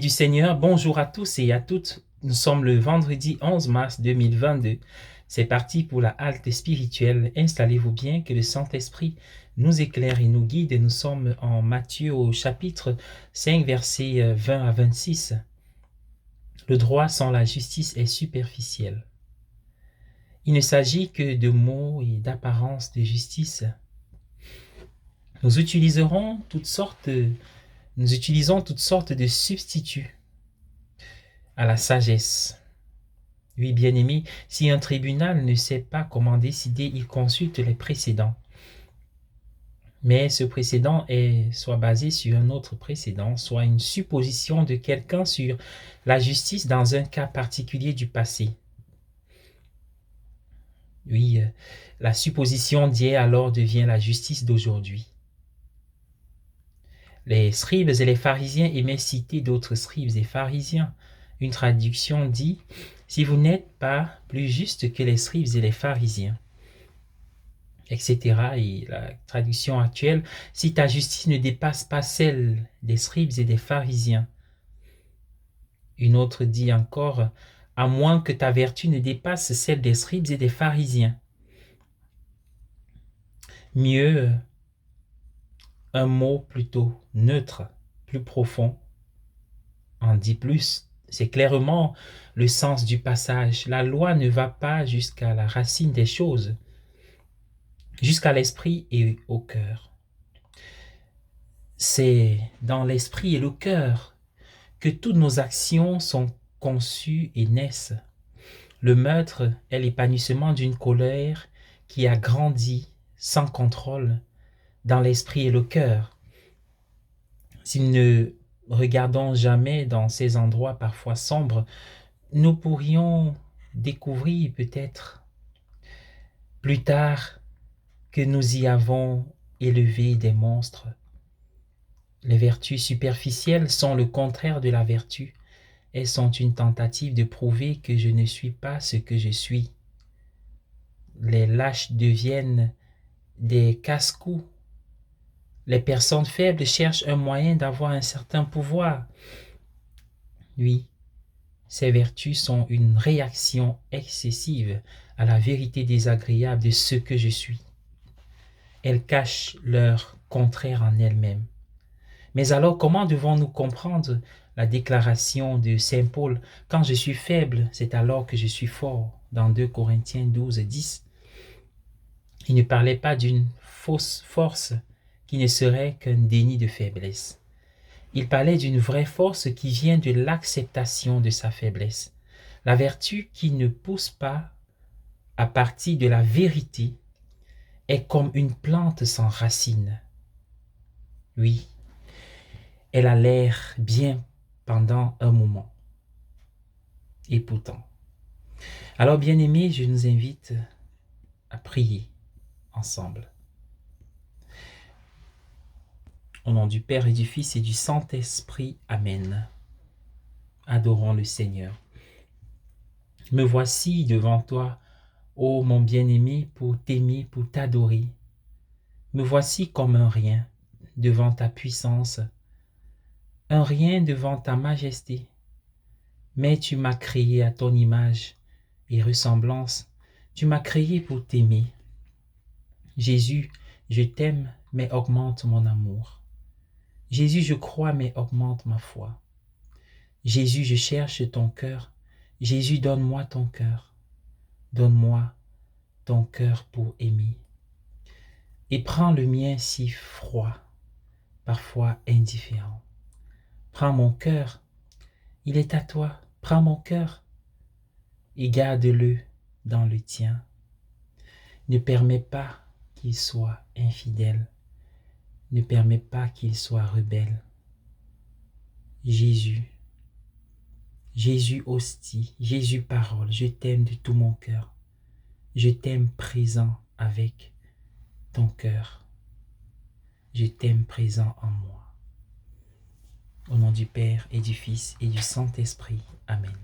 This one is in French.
Du Seigneur, bonjour à tous et à toutes. Nous sommes le vendredi 11 mars 2022. C'est parti pour la halte spirituelle. Installez-vous bien, que le Saint-Esprit nous éclaire et nous guide. Nous sommes en Matthieu au chapitre 5, versets 20 à 26. Le droit sans la justice est superficiel. Il ne s'agit que de mots et d'apparence de justice. Nous utilisons toutes sortes de substituts à la sagesse. Oui, bien-aimé, si un tribunal ne sait pas comment décider, il consulte les précédents. Mais ce précédent est soit basé sur un autre précédent, soit une supposition de quelqu'un sur la justice dans un cas particulier du passé. Oui, la supposition d'hier alors devient la justice d'aujourd'hui. Les scribes et les pharisiens aimaient citer d'autres scribes et pharisiens. Une traduction dit « Si vous n'êtes pas plus juste que les scribes et les pharisiens », etc. Et la traduction actuelle « Si ta justice ne dépasse pas celle des scribes et des pharisiens ». Une autre dit encore « À moins que ta vertu ne dépasse celle des scribes et des pharisiens ». Mieux, un mot plutôt neutre, plus profond, en dit plus. C'est clairement le sens du passage. La loi ne va pas jusqu'à la racine des choses, jusqu'à l'esprit et au cœur. C'est dans l'esprit et le cœur que toutes nos actions sont conçues et naissent. Le meurtre est l'épanouissement d'une colère qui a grandi sans contrôle dans l'esprit et le cœur. Si nous ne regardons jamais dans ces endroits parfois sombres, nous pourrions découvrir peut-être plus tard que nous y avons élevé des monstres. Les vertus superficielles sont le contraire de la vertu. Elles sont une tentative de prouver que je ne suis pas ce que je suis. Les lâches deviennent des casse-cous. Les personnes faibles cherchent un moyen d'avoir un certain pouvoir. Oui, ces vertus sont une réaction excessive à la vérité désagréable de ce que je suis. Elles cachent leur contraire en elles-mêmes. Mais alors, comment devons-nous comprendre la déclaration de Saint Paul? Quand je suis faible, c'est alors que je suis fort. Dans 2 Corinthiens 12, 10. Il ne parlait pas d'une fausse force qui ne serait qu'un déni de faiblesse. Il parlait d'une vraie force qui vient de l'acceptation de sa faiblesse. La vertu qui ne pousse pas à partir de la vérité est comme une plante sans racines. Oui, elle a l'air bien pendant un moment. Et pourtant. Alors, bien-aimés, je nous invite à prier ensemble. Au nom du Père et du Fils et du Saint-Esprit. Amen. Adorons le Seigneur. Me voici devant toi, ô mon bien-aimé, pour t'aimer, pour t'adorer. Me voici comme un rien devant ta puissance, un rien devant ta majesté. Mais tu m'as créé à ton image et ressemblance. Tu m'as créé pour t'aimer. Jésus, je t'aime, mais augmente mon amour. Jésus, je crois, mais augmente ma foi. Jésus, je cherche ton cœur. Jésus, donne-moi ton cœur. Donne-moi ton cœur pour aimer. Et prends le mien si froid, parfois indifférent. Prends mon cœur, il est à toi. Prends mon cœur et garde-le dans le tien. Ne permets pas qu'il soit infidèle. Ne permets pas qu'il soit rebelle. Jésus, Jésus hostie, Jésus parole, je t'aime de tout mon cœur. Je t'aime présent avec ton cœur. Je t'aime présent en moi. Au nom du Père et du Fils et du Saint-Esprit. Amen.